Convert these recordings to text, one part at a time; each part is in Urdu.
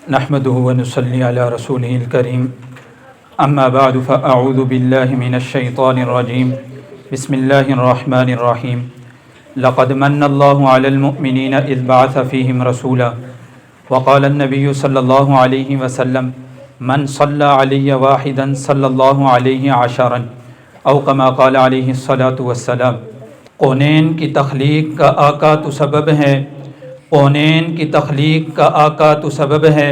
نحمده ونصلي على رسوله الكريم اما بعد فاعوذ بالله من الشيطان الرجيم بسم الله الرحمن الرحيم لقد من الله على المؤمنين اذ بعث فيهم رسولا وقال النبي صلى الله عليه وسلم من صلى علي واحدا صلى الله عليه عشرا او كما قال عليه الصلاة والسلام۔ کونین کی تخلیق کا آقا تو سبب ہے، کونین کی تخلیق کا آقا تو سبب ہے،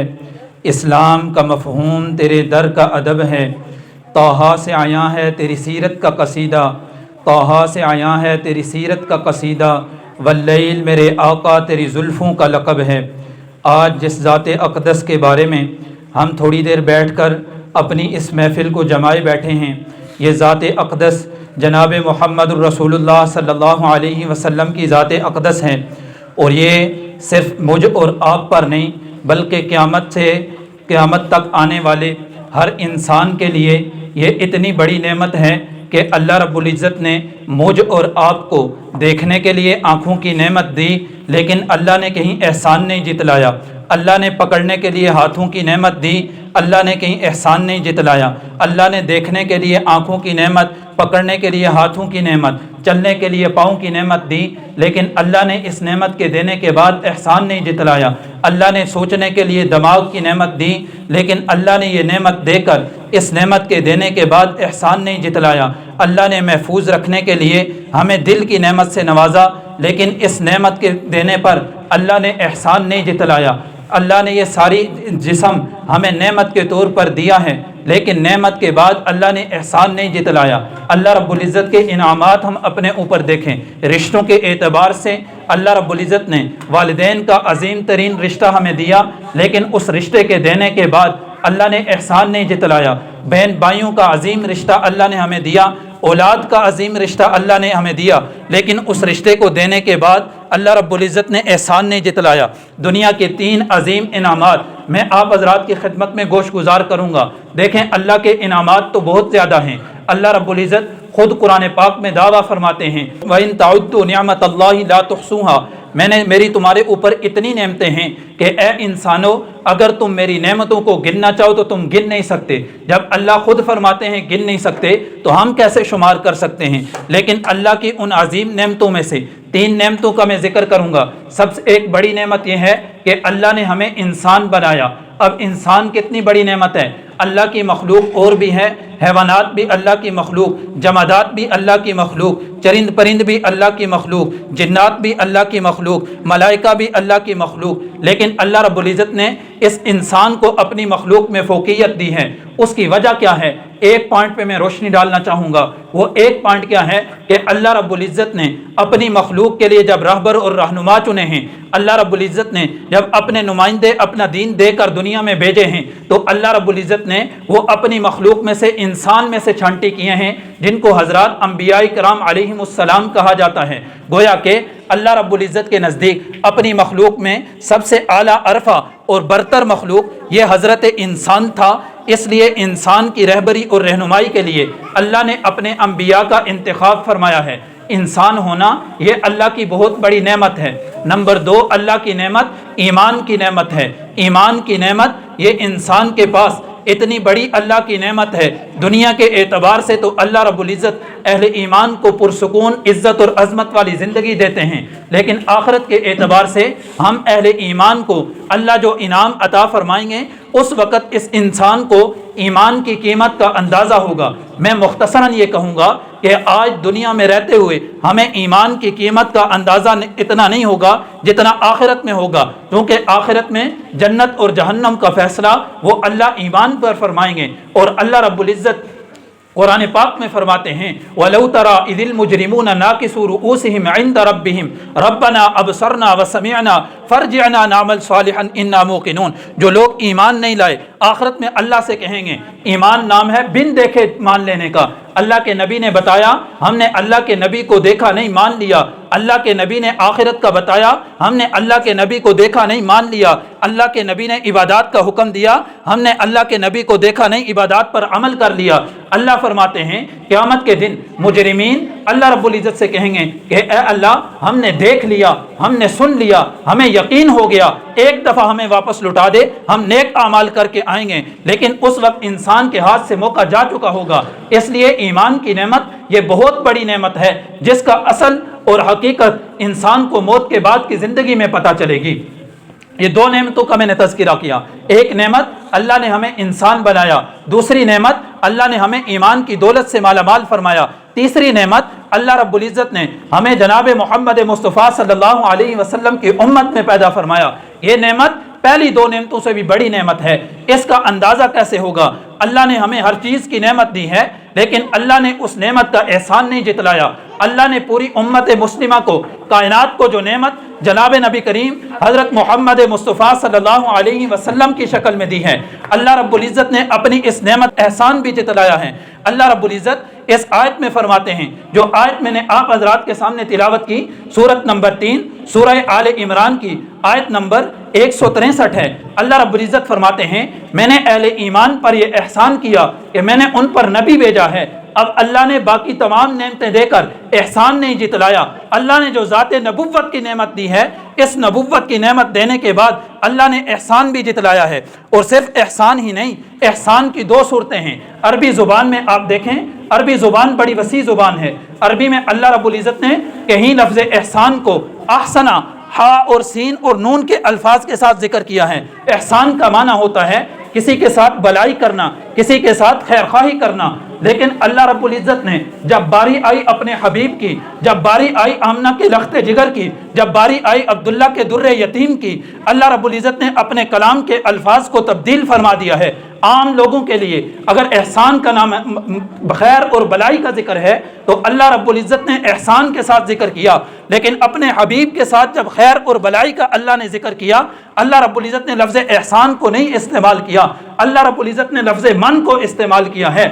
اسلام کا مفہوم تیرے در کا ادب ہے، طٰہٰ سے آیا ہے تیری سیرت کا قصیدہ، طٰہٰ سے آیا ہے تیری سیرت کا قصیدہ، واللیل میرے آقا تیری زلفوں کا لقب ہے۔ آج جس ذات اقدس کے بارے میں ہم تھوڑی دیر بیٹھ کر اپنی اس محفل کو جمائے بیٹھے ہیں، یہ ذات اقدس جناب محمد الرسول اللہ صلی اللہ علیہ وسلم کی ذات اقدس ہے، اور یہ صرف مجھ اور آپ پر نہیں بلکہ قیامت تک آنے والے ہر انسان کے لیے یہ اتنی بڑی نعمت ہے کہ اللہ رب العزت نے مجھ اور آپ کو دیکھنے کے لیے آنکھوں کی نعمت دی، لیکن اللہ نے کہیں احسان نہیں جتلایا۔ اللہ نے پکڑنے کے لیے ہاتھوں کی نعمت دی، اللہ نے کہیں احسان نہیں جتلایا۔ اللہ نے دیکھنے کے لیے آنکھوں کی نعمت، پکڑنے کے لیے ہاتھوں کی نعمت، چلنے کے لیے پاؤں کی نعمت دی، لیکن اللہ نے اس نعمت کے دینے کے بعد احسان نہیں جتلایا۔ اللہ نے سوچنے کے لیے دماغ کی نعمت دی، لیکن اللہ نے یہ نعمت دے کر اس نعمت کے دینے کے بعد احسان نہیں جتلایا۔ اللہ نے محفوظ رکھنے کے لیے ہمیں دل کی نعمت سے نوازا، لیکن اس نعمت کے دینے پر اللہ نے احسان نہیں جتلایا۔ اللہ نے یہ ساری جسم ہمیں نعمت کے طور پر دیا ہے، لیکن نعمت کے بعد اللہ نے احسان نہیں جتلایا۔ اللہ رب العزت کے انعامات ہم اپنے اوپر دیکھیں، رشتوں کے اعتبار سے اللہ رب العزت نے والدین کا عظیم ترین رشتہ ہمیں دیا، لیکن اس رشتے کے دینے کے بعد اللہ نے احسان نہیں جتلایا۔ بہن بھائیوں کا عظیم رشتہ اللہ نے ہمیں دیا، اولاد کا عظیم رشتہ اللہ نے ہمیں دیا، لیکن اس رشتے کو دینے کے بعد اللہ رب العزت نے احسان نہیں جتلایا۔ دنیا کے 3 عظیم انعامات میں آپ حضرات کی خدمت میں گوش گزار کروں گا۔ دیکھیں اللہ کے انعامات تو بہت زیادہ ہیں۔ اللہ رب العزت خود قرآن پاک میں دعویٰ فرماتے ہیں وَإِن تَعُدُّوا نِعْمَتَ اللَّهِ لَا تُحْصُوهَا، میری تمہارے اوپر اتنی نعمتیں ہیں کہ اے انسانو اگر تم میری نعمتوں کو گننا چاہو تو تم گن نہیں سکتے۔ جب اللہ خود فرماتے ہیں گن نہیں سکتے تو ہم کیسے شمار کر سکتے ہیں؟ لیکن اللہ کی ان عظیم نعمتوں میں سے 3 نعمتوں کا میں ذکر کروں گا۔ سب سے ایک بڑی نعمت یہ ہے کہ اللہ نے ہمیں انسان بنایا۔ اب انسان کتنی بڑی نعمت ہے، اللہ کی مخلوق اور بھی ہے، حیوانات بھی اللہ کی مخلوق، جمادات بھی اللہ کی مخلوق، چرند پرند بھی اللہ کی مخلوق، جنات بھی اللہ کی مخلوق، ملائکہ بھی اللہ کی مخلوق، لیکن اللہ رب العزت نے اس انسان کو اپنی مخلوق میں فوقیت دی ہے۔ اس کی وجہ کیا ہے؟ ایک پوائنٹ پہ میں روشنی ڈالنا چاہوں گا۔ وہ ایک پوائنٹ کیا ہے کہ اللہ رب العزت نے اپنی مخلوق کے لیے جب رہبر اور رہنما چنے ہیں، اللہ رب العزت نے جب اپنے نمائندے اپنا دین دے کر دنیا میں بھیجے ہیں، تو اللہ رب العزت نے وہ اپنی مخلوق میں سے انسان میں سے چھانٹی کیے ہیں، جن کو حضرات انبیاء کرام علیہم السلام کہا جاتا ہے۔ گویا کہ اللہ رب العزت کے نزدیک اپنی مخلوق میں سب سے اعلیٰ عرفہ اور برتر مخلوق یہ حضرت انسان تھا، اس لیے انسان کی رہبری اور رہنمائی کے لیے اللہ نے اپنے انبیاء کا انتخاب فرمایا ہے۔ انسان ہونا یہ اللہ کی بہت بڑی نعمت ہے۔ نمبر 2 اللہ کی نعمت ایمان کی نعمت ہے۔ ایمان کی نعمت یہ انسان کے پاس اتنی بڑی اللہ کی نعمت ہے۔ دنیا کے اعتبار سے تو اللہ رب العزت اہل ایمان کو پرسکون عزت اور عظمت والی زندگی دیتے ہیں، لیکن آخرت کے اعتبار سے ہم اہل ایمان کو اللہ جو انعام عطا فرمائیں گے اس وقت اس انسان کو ایمان کی قیمت کا اندازہ ہوگا۔ میں مختصراً یہ کہوں گا کہ آج دنیا میں رہتے ہوئے ہمیں ایمان کی قیمت کا اندازہ اتنا نہیں ہوگا جتنا آخرت میں ہوگا، کیونکہ آخرت میں جنت اور جہنم کا فیصلہ وہ اللہ ایمان پر فرمائیں گے، اور اللہ رب العزت قرآن پاک میں فرماتے ہیں وَلَوْ تَرَى إِذِ الْمُجْرِمُونَ نَاكِسُو رُؤُوسِهِمْ عِنْدَ رَبِّهِمْ رَبَّنَا أَبْصَرْنَا وَسَمِعْنَا فَارْجِعْنَا نَعْمَلْ صَالِحًا إِنَّا مُوقِنُونَ۔ جو لوگ ایمان نہیں لائے آخرت میں اللہ سے کہیں گے، ایمان نام ہے بن دیکھے مان لینے کا۔ اللہ کے نبی نے بتایا، ہم نے اللہ کے نبی کو دیکھا نہیں مان لیا۔ اللہ کے نبی نے آخرت کا بتایا، ہم نے اللہ کے نبی کو دیکھا نہیں مان لیا۔ اللہ کے نبی نے عبادات کا حکم دیا، ہم نے اللہ کے نبی کو دیکھا نہیں عبادات پر عمل کر لیا۔ اللہ فرماتے ہیں قیامت کے دن مجرمین اللہ رب العزت سے کہیں گے کہ اے اللہ ہم نے دیکھ لیا، ہم نے سن لیا، ہمیں یقین ہو گیا، ایک دفعہ ہمیں واپس لٹا دے، ہم نیک اعمال کر کے آئیں گے۔ لیکن اس وقت انسان کے ہاتھ سے موقع جا چکا ہوگا۔ اس لیے ایمان کی نعمت یہ بہت بڑی نعمت ہے جس کا اصل اور حقیقت انسان کو موت کے بعد کی زندگی میں پتہ چلے گی۔ یہ دو نعمتوں کا میں نے تذکرہ کیا۔ ایک نعمت اللہ نے ہمیں انسان بنایا، دوسری نعمت اللہ نے ہمیں ایمان کی دولت سے مالا مال فرمایا، تیسری نعمت اللہ رب العزت نے ہمیں جناب محمد مصطفیٰ صلی اللہ علیہ وسلم کی امت میں پیدا فرمایا۔ یہ نعمت پہلی دو نعمتوں سے بھی بڑی نعمت ہے۔ اس کا اندازہ کیسے ہوگا؟ اللہ نے ہمیں ہر چیز کی نعمت دی ہے، لیکن اللہ نے اس نعمت کا احسان نہیں جتلایا۔ اللہ نے پوری امت مسلمہ کو، کائنات کو جو نعمت جناب نبی کریم حضرت محمد مصطفیٰ صلی اللہ علیہ وسلم کی شکل میں دی ہے، اللہ رب العزت نے اپنی اس نعمت احسان بھی جتلایا ہے۔ اللہ رب العزت اس آیت میں فرماتے ہیں، جو آیت میں نے آپ حضرات کے سامنے تلاوت کی، سورت نمبر 3 سورہ آل عمران کی آیت نمبر 163 ہے۔ اللہ رب العزت فرماتے ہیں میں نے اہل ایمان پر یہ احسان کیا کہ میں نے ان پر نبی بھیجا ہے۔ اب اللہ نے باقی تمام نعمتیں دے کر احسان نہیں جتلایا۔ اللہ نے جو ذات نبوت کی نعمت دی ہے، اس نبوت کی نعمت دینے کے بعد اللہ نے احسان بھی جتلایا ہے۔ اور صرف احسان ہی نہیں، احسان کی دو صورتیں ہیں۔ عربی زبان میں آپ دیکھیں، عربی زبان بڑی وسیع زبان ہے۔ عربی میں اللہ رب العزت نے کہیں لفظ احسان کو احسنا، ہا اور سین اور نون کے الفاظ کے ساتھ ذکر کیا ہے۔ احسان کا معنی ہوتا ہے کسی کے ساتھ بلائی کرنا، کسی کے ساتھ خیر خواہی کرنا۔ لیکن اللہ رب العزت نے جب باری آئی اپنے حبیب کی، جب باری آئی آمنہ کے لخت جگر کی، جب باری آئی عبداللہ کے در یتیم کی، اللہ رب العزت نے اپنے کلام کے الفاظ کو تبدیل فرما دیا ہے۔ عام لوگوں کے لیے اگر احسان کا نام خیر اور بلائی کا ذکر ہے تو اللہ رب العزت نے احسان کے ساتھ ذکر کیا، لیکن اپنے حبیب کے ساتھ جب خیر اور بلائی کا اللہ نے ذکر کیا، اللہ رب العزت نے لفظ احسان کو نہیں استعمال کیا، اللہ رب العزت نے لفظ من کو استعمال کیا ہے۔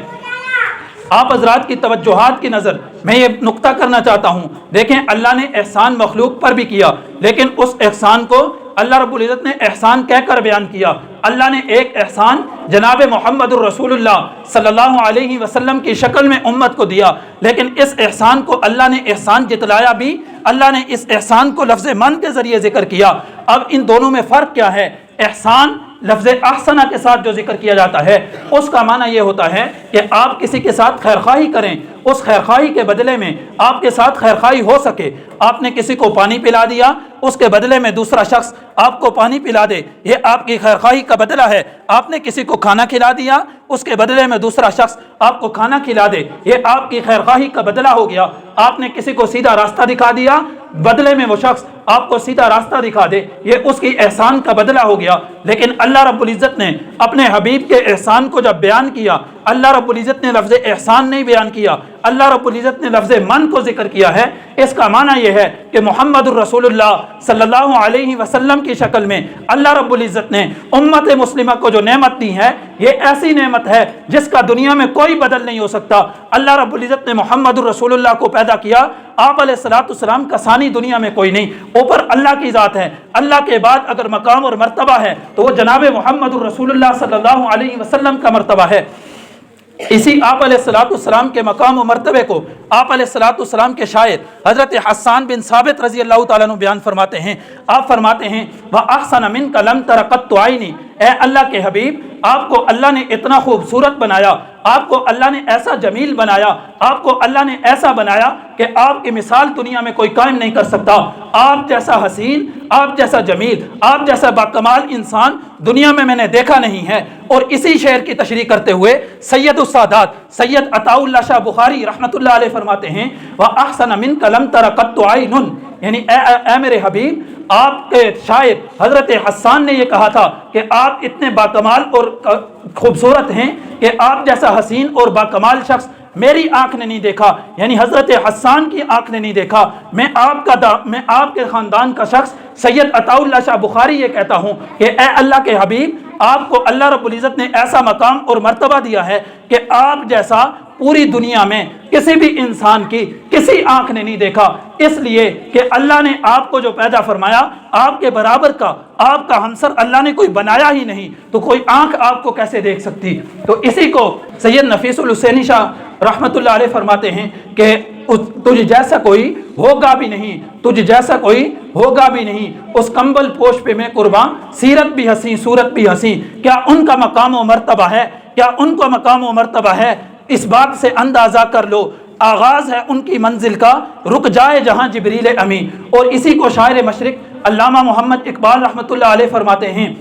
آپ حضرات کی توجہات کی نظر میں یہ نقطہ کرنا چاہتا ہوں، دیکھیں اللہ نے احسان مخلوق پر بھی کیا، لیکن اس احسان کو اللہ رب العزت نے احسان کہہ کر بیان کیا۔ اللہ نے ایک احسان جناب محمد الرسول اللہ صلی اللہ علیہ وسلم کی شکل میں امت کو دیا، لیکن اس احسان کو اللہ نے احسان جتلایا بھی، اللہ نے اس احسان کو لفظ من کے ذریعے ذکر کیا۔ اب ان دونوں میں فرق کیا ہے؟ احسان لفظ احسنہ کے ساتھ جو ذکر کیا جاتا ہے اس کا معنی یہ ہوتا ہے کہ آپ کسی کے ساتھ خیرخواہی کریں، اس خیرخواہی کے بدلے میں آپ کے ساتھ خیرخواہی ہو سکے۔ آپ نے کسی کو پانی پلا دیا، اس کے بدلے میں دوسرا شخص آپ کو پانی پلا دے، یہ آپ کی خیرخواہی کا بدلہ ہے۔ آپ نے کسی کو کھانا کھلا دیا، اس کے بدلے میں دوسرا شخص آپ کو کھانا کھلا دے، یہ آپ کی خیرخواہی کا بدلہ ہو گیا۔ آپ نے کسی کو سیدھا راستہ دکھا دیا، بدلے میں وہ شخص آپ کو سیدھا راستہ دکھا دے، یہ اس کی احسان کا بدلہ ہو گیا۔ لیکن اللہ رب العزت نے اپنے حبیب کے احسان کو جب بیان کیا، اللہ رب العزت نے لفظ احسان نہیں بیان کیا، اللہ رب العزت نے لفظ من کو ذکر کیا ہے۔ اس کا معنی یہ ہے کہ محمد الرسول اللہ صلی اللہ علیہ وسلم کی شکل میں اللہ رب العزت نے امت مسلمہ کو جو نعمت دی ہے، یہ ایسی نعمت ہے جس کا دنیا میں کوئی بدل نہیں ہو سکتا۔ اللہ رب العزت نے محمد الرسول اللہ کو پیدا کیا، آپ علیہ السلام کا ثانی دنیا میں کوئی نہیں، اوپر اللہ کی ذات ہے۔ اللہ کے بعد اگر مقام اور مرتبہ ہے تو وہ جناب محمد الرسول اللہ صلی اللہ علیہ وسلم کا مرتبہ ہے۔ اسی آپ علیہ السلام کے مقام و مرتبے کو آپ علیہ السلام کے شاعر حضرت حسان بن ثابت رضی اللہ تعالیٰ عنہ بیان فرماتے ہیں۔ آپ فرماتے ہیں وَأَحْسَنَ مِنْكَ لَمْ تَرَ قَطُّ عَيْنِي، اے اللہ کے حبیب آپ کو اللہ نے اتنا خوبصورت بنایا، آپ کو اللہ نے ایسا جمیل بنایا، آپ کو اللہ نے ایسا بنایا کہ آپ کی مثال دنیا میں کوئی قائم نہیں کر سکتا۔ آپ جیسا حسین، آپ جیسا جمیل، آپ جیسا باکمال انسان دنیا میں نے دیکھا نہیں ہے۔ اور اسی شعر کی تشریح کرتے ہوئے سید السادات سید عطاء اللہ شاہ بخاری رحمۃ اللہ علیہ فرماتے ہیں وَأَحْسَنَ مِنْكَ لَمْ تَرَ قَطُّ عَيْنٌ، یعنی اے میرے حبیب آپ کے شاعر حضرت حسان نے یہ کہا تھا کہ آپ اتنے باکمال اور خوبصورت ہیں کہ آپ جیسا حسین اور باکمال شخص میری آنکھ نے نہیں دیکھا، یعنی حضرت حسان کی آنکھ نے نہیں دیکھا۔ میں آپ کے خاندان کا شخص سید عطاء اللہ شاہ بخاری یہ کہتا ہوں کہ اے اللہ کے حبیب آپ کو اللہ رب العزت نے ایسا مقام اور مرتبہ دیا ہے کہ آپ جیسا پوری دنیا میں کسی بھی انسان کی کسی آنکھ نے نہیں دیکھا، اس لیے کہ اللہ نے آپ کو جو پیدا فرمایا آپ کے برابر کا، آپ کا ہمسر اللہ نے کوئی بنایا ہی نہیں، تو کوئی آنکھ آپ کو کیسے دیکھ سکتی؟ تو اسی کو سید نفیس الحسینی شاہ رحمۃ اللہ علیہ فرماتے ہیں کہ تجھ جیسا کوئی ہوگا بھی نہیں، تجھ جیسا کوئی ہوگا بھی نہیں، اس کمبل پوش پہ میں قربان، سیرت بھی حسین صورت بھی حسین، کیا ان کا مقام و مرتبہ ہے؟ کیا ان کا مقام و مرتبہ ہے؟ اس بات سے اندازہ کر لو، آغاز ہے ان کی منزل کا، رک جائے جہاں جبریل امین۔ اور اسی کو شاعر مشرق علامہ محمد اقبال رحمۃ اللہ علیہ فرماتے ہیں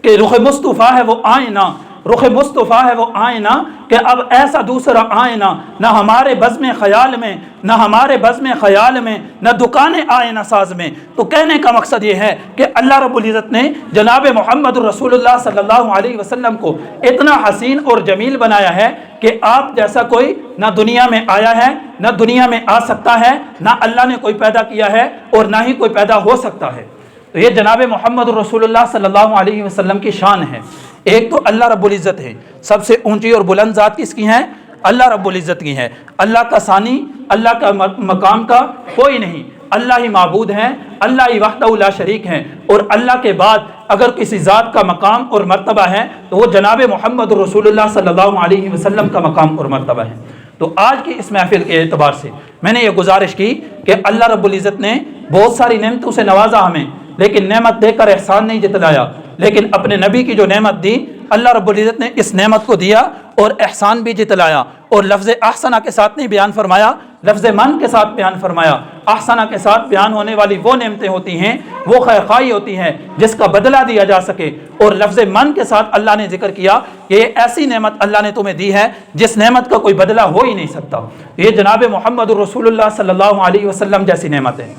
کہ رخ مصطفیٰ ہے وہ آئینہ، رخ مصطفیٰ ہے وہ آئینہ، کہ اب ایسا دوسرا آئینہ نہ ہمارے بزم خیال میں، نہ ہمارے بزم خیال میں، نہ دکان آئینہ ساز میں۔ تو کہنے کا مقصد یہ ہے کہ اللہ رب العزت نے جناب محمد رسول اللہ صلی اللہ علیہ وسلم کو اتنا حسین اور جمیل بنایا ہے کہ آپ جیسا کوئی نہ دنیا میں آیا ہے، نہ دنیا میں آ سکتا ہے، نہ اللہ نے کوئی پیدا کیا ہے اور نہ ہی کوئی پیدا ہو سکتا ہے۔ تو یہ جناب محمد رسول اللہ صلی اللہ علیہ وسلم کی شان ہے۔ ایک تو اللہ رب العزت ہے، سب سے اونچی اور بلند ذات کس کی ہے؟ اللہ رب العزت کی ہے۔ اللہ کا ثانی، اللہ کا مقام کا کوئی نہیں، اللہ ہی معبود ہے، اللہ ہی وحدہ لا شریک ہے۔ اور اللہ کے بعد اگر کسی ذات کا مقام اور مرتبہ ہے تو وہ جناب محمد رسول اللہ صلی اللہ علیہ وسلم کا مقام اور مرتبہ ہے۔ تو آج کی اس محفل کے اعتبار سے میں نے یہ گزارش کی کہ اللہ رب العزت نے بہت ساری نعمتوں سے نوازا ہمیں، لیکن نعمت دے کر احسان نہیں جتلایا، لیکن اپنے نبی کی جو نعمت دی، اللہ رب العزت نے اس نعمت کو دیا اور احسان بھی جتلایا، اور لفظ احسنہ کے ساتھ نہیں بیان فرمایا، لفظ من کے ساتھ بیان فرمایا۔ احسنہ کے ساتھ بیان ہونے والی وہ نعمتیں ہوتی ہیں، وہ خیرخواہی ہوتی ہیں جس کا بدلہ دیا جا سکے، اور لفظ من کے ساتھ اللہ نے ذکر کیا کہ یہ ایسی نعمت اللہ نے تمہیں دی ہے جس نعمت کا کوئی بدلہ ہو ہی نہیں سکتا۔ یہ جناب محمد رسول اللہ صلی اللہ علیہ وسلم جیسی نعمت ہے۔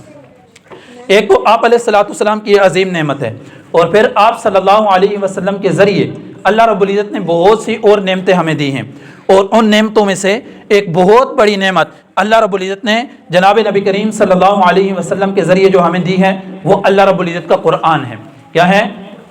ایک تو آپ علیہ الصلوۃ والسلام کی عظیم نعمت ہے، اور پھر آپ صلی اللہ علیہ وسلم کے ذریعے اللہ رب العزت نے بہت سی اور نعمتیں ہمیں دی ہیں، اور ان نعمتوں میں سے ایک بہت بڑی نعمت اللہ رب العزت نے جناب نبی کریم صلی اللہ علیہ وسلم کے ذریعے جو ہمیں دی ہے وہ اللہ رب العزت کا قرآن ہے۔ کیا ہے؟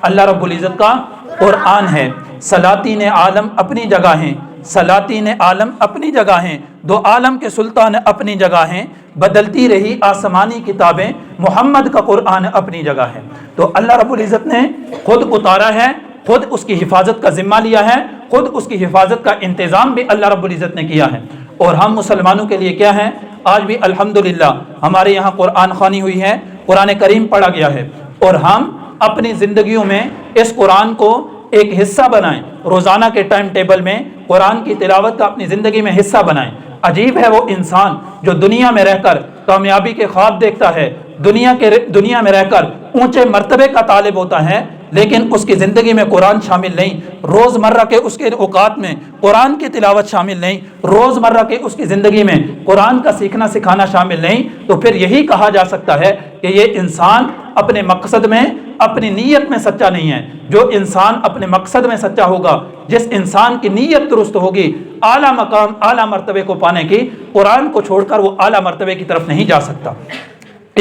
اللہ رب العزت کا قرآن ہے۔ سلاطین عالم اپنی جگہ ہیں، سلاطین عالم اپنی جگہ ہیں، دو عالم کے سلطان اپنی جگہ ہیں، بدلتی رہی آسمانی کتابیں، محمد کا قرآن اپنی جگہ ہے۔ تو اللہ رب العزت نے خود اتارا ہے، خود اس کی حفاظت کا ذمہ لیا ہے، خود اس کی حفاظت کا انتظام بھی اللہ رب العزت نے کیا ہے۔ اور ہم مسلمانوں کے لیے کیا ہے؟ آج بھی الحمدللہ ہمارے یہاں قرآن خوانی ہوئی ہے، قرآن کریم پڑھا گیا ہے، اور ہم اپنی زندگیوں میں اس قرآن کو ایک حصہ بنائیں، روزانہ کے ٹائم ٹیبل میں قرآن کی تلاوت کا اپنی زندگی میں حصہ بنائیں۔ عجیب ہے وہ انسان جو دنیا میں رہ کر کامیابی کے خواب دیکھتا ہے، دنیا میں رہ کر اونچے مرتبے کا طالب ہوتا ہے، لیکن اس کی زندگی میں قرآن شامل نہیں، روزمرہ کے اس کے اوقات میں قرآن کی تلاوت شامل نہیں، روزمرہ کے اس کی زندگی میں قرآن کا سیکھنا سکھانا شامل نہیں، تو پھر یہی کہا جا سکتا ہے کہ یہ انسان اپنے مقصد میں، اپنی نیت میں سچا نہیں ہے۔ جو انسان اپنے مقصد میں سچا ہوگا، جس انسان کی نیت درست ہوگی اعلیٰ مقام اعلیٰ مرتبے کو پانے کی، قرآن کو چھوڑ کر وہ اعلیٰ مرتبے کی طرف نہیں جا سکتا۔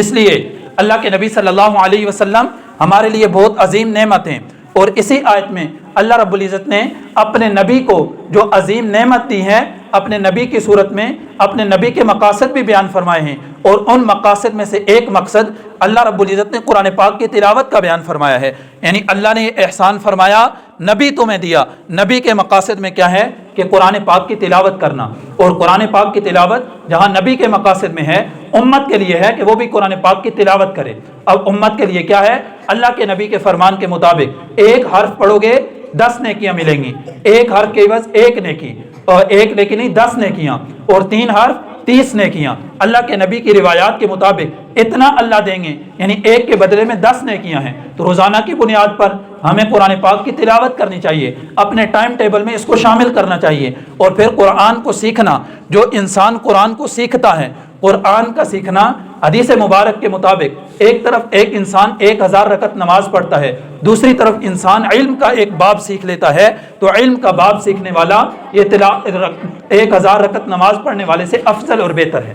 اس لیے اللہ کے نبی صلی اللہ علیہ وسلم ہمارے لیے بہت عظیم نعمت ہیں، اور اسی آیت میں اللہ رب العزت نے اپنے نبی کو جو عظیم نعمت دی ہے، اپنے نبی کی صورت میں اپنے نبی کے مقاصد بھی بیان فرمائے ہیں، اور ان مقاصد میں سے ایک مقصد اللہ رب العزت نے قرآن پاک کی تلاوت کا بیان فرمایا ہے۔ یعنی اللہ نے یہ احسان فرمایا، نبی تمہیں دیا، نبی کے مقاصد میں کیا ہے کہ قرآن پاک کی تلاوت کرنا، اور قرآن پاک کی تلاوت جہاں نبی کے مقاصد میں ہے، امت کے لیے ہے کہ وہ بھی قرآن پاک کی تلاوت کرے۔ اب امت کے لیے کیا ہے؟ اللہ کے نبی کے فرمان کے مطابق ایک حرف پڑھو گے 10 نیکیاں ملیں گی، ایک حرف کے عوض ایک نیکی، اور ایک نیکی نہیں 10 نیکیاں، اور 3 حرف 30 نیکیاں۔ اللہ کے نبی کی روایات کے مطابق اتنا اللہ دیں گے، یعنی ایک کے بدلے میں 10 نیکیاں ہیں۔ تو روزانہ کی بنیاد پر ہمیں قرآن پاک کی تلاوت کرنی چاہیے، اپنے ٹائم ٹیبل میں اس کو شامل کرنا چاہیے، اور پھر قرآن کو سیکھنا۔ جو انسان قرآن کو سیکھتا ہے، قرآن کا سیکھنا حدیث مبارک کے مطابق ایک طرف ایک انسان 1000 رکعت نماز پڑھتا ہے، دوسری طرف انسان علم کا ایک باب سیکھ لیتا ہے، تو علم کا باب سیکھنے والا یہ 1000 رکعت نماز پڑھنے والے سے افضل اور بہتر ہے۔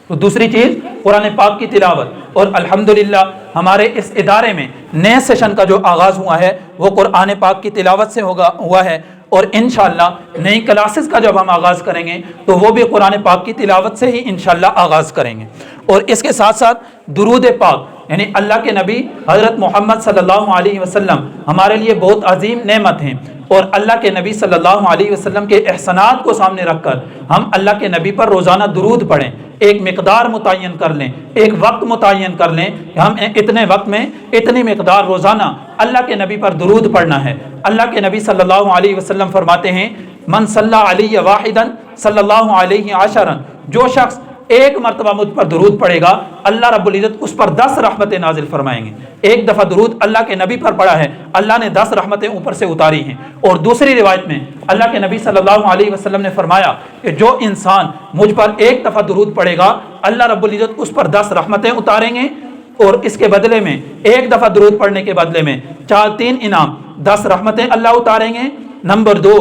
تو دوسری چیز قرآن پاک کی تلاوت، اور الحمدللہ ہمارے اس ادارے میں نئے سیشن کا جو آغاز ہوا ہے وہ قرآن پاک کی تلاوت سے ہوا ہے، اور انشاءاللہ نئی کلاسز کا جب ہم آغاز کریں گے تو وہ بھی قرآن پاک کی تلاوت سے ہی انشاءاللہ آغاز کریں گے۔ اور اس کے ساتھ ساتھ درود پاک، یعنی اللہ کے نبی حضرت محمد صلی اللہ علیہ وسلم ہمارے لیے بہت عظیم نعمت ہیں، اور اللہ کے نبی صلی اللہ علیہ وسلم کے احسانات کو سامنے رکھ کر ہم اللہ کے نبی پر روزانہ درود پڑھیں، ایک مقدار متعین کر لیں، ایک وقت متعین کر لیں کہ ہم اتنے وقت میں اتنی مقدار روزانہ اللہ کے نبی پر درود پڑھنا ہے۔ اللہ کے نبی صلی اللہ علیہ وسلم فرماتے ہیں من صلی علیہ واحدا صلی اللہ علیہ عشرا، جو شخص ایک مرتبہ مجھ پر درود پڑھے گا اللہ رب العزت اس پر 10 رحمتیں نازل فرمائیں گے۔ ایک دفعہ درود اللہ کے نبی پر پڑھا ہے، اللہ نے 10 رحمتیں اوپر سے اتاری ہیں۔ اور دوسری روایت میں اللہ کے نبی صلی اللہ علیہ وسلم نے فرمایا کہ جو انسان مجھ پر ایک دفعہ درود پڑھے گا اللہ رب العزت اس پر 10 رحمتیں اتاریں گے، اور اس کے بدلے میں ایک دفعہ درود پڑھنے کے بدلے میں 3 انعام، 10 رحمتیں اللہ اتاریں گے۔ نمبر 2،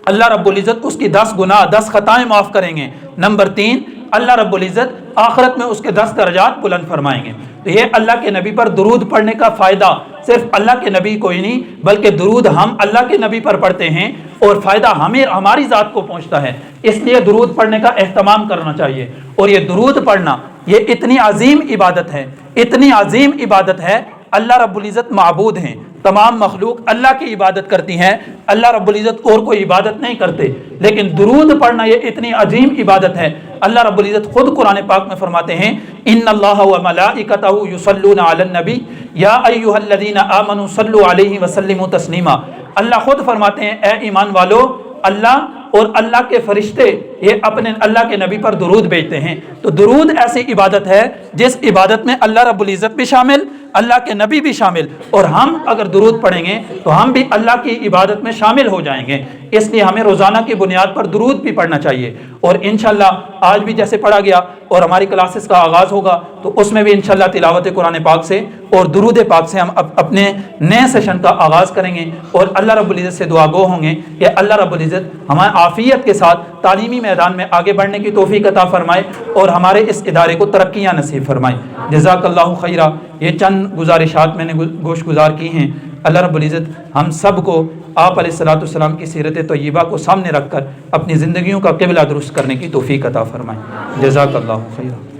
اللہ رب العزت اس کی 10 گناہ 10 خطائیں معاف کریں گے۔ نمبر 3، اللہ رب العزت آخرت میں اس کے 10 درجات بلند فرمائیں گے۔ تو یہ اللہ کے نبی پر درود پڑھنے کا فائدہ صرف اللہ کے نبی کو ہی نہیں بلکہ درود ہم اللہ کے نبی پر پڑھتے ہیں اور فائدہ ہماری ذات کو پہنچتا ہے، اس لیے درود پڑھنے کا اہتمام کرنا چاہیے۔ اور یہ درود پڑھنا یہ اتنی عظیم عبادت ہے، اتنی عظیم عبادت ہے، اللہ رب العزت معبود ہیں، تمام مخلوق اللہ کی عبادت کرتی ہیں، اللہ رب العزت اور کوئی عبادت نہیں کرتے، لیکن درود پڑھنا یہ اتنی عظیم عبادت ہے۔ اللہ رب العزت خود قرآن پاک میں فرماتے ہیں ان اللہ وملائکتہ یصلون علی النبی یا ایھا الذین آمنوا صلوا علیہ وسلموا تسلیما۔ اللہ خود فرماتے ہیں اے ایمان والو، اللہ اور اللہ کے فرشتے یہ اپنے اللہ کے نبی پر درود بھیجتے ہیں۔ تو درود ایسی عبادت ہے جس عبادت میں اللہ رب العزت بھی شامل، اللہ کے نبی بھی شامل، اور ہم اگر درود پڑھیں گے تو ہم بھی اللہ کی عبادت میں شامل ہو جائیں گے۔ اس لیے ہمیں روزانہ کی بنیاد پر درود بھی پڑھنا چاہیے، اور انشاءاللہ آج بھی جیسے پڑھا گیا اور ہماری کلاسز کا آغاز ہوگا تو اس میں بھی انشاءاللہ تلاوت قرآن پاک سے اور درود پاک سے ہم اپنے نئے سیشن کا آغاز کریں گے، اور اللہ رب العزت سے دعا گو ہوں گے کہ اللہ رب العزت ہمیں عافیت کے ساتھ تعلیمی میدان میں آگے بڑھنے کی توفیق عطا فرمائے اور ہمارے اس ادارے کو ترقیاں نصیب فرمائے۔ جزاک اللہ خیرہ۔ یہ چند گزارشات میں نے گوش گزار کی ہیں۔ اللہ رب العزت ہم سب کو آپ علیہ الصلوۃ والسلام کی سیرت طیبہ کو سامنے رکھ کر اپنی زندگیوں کا قبلہ درست کرنے کی توفیق عطا فرمائے۔ جزاک اللہ خیرہ۔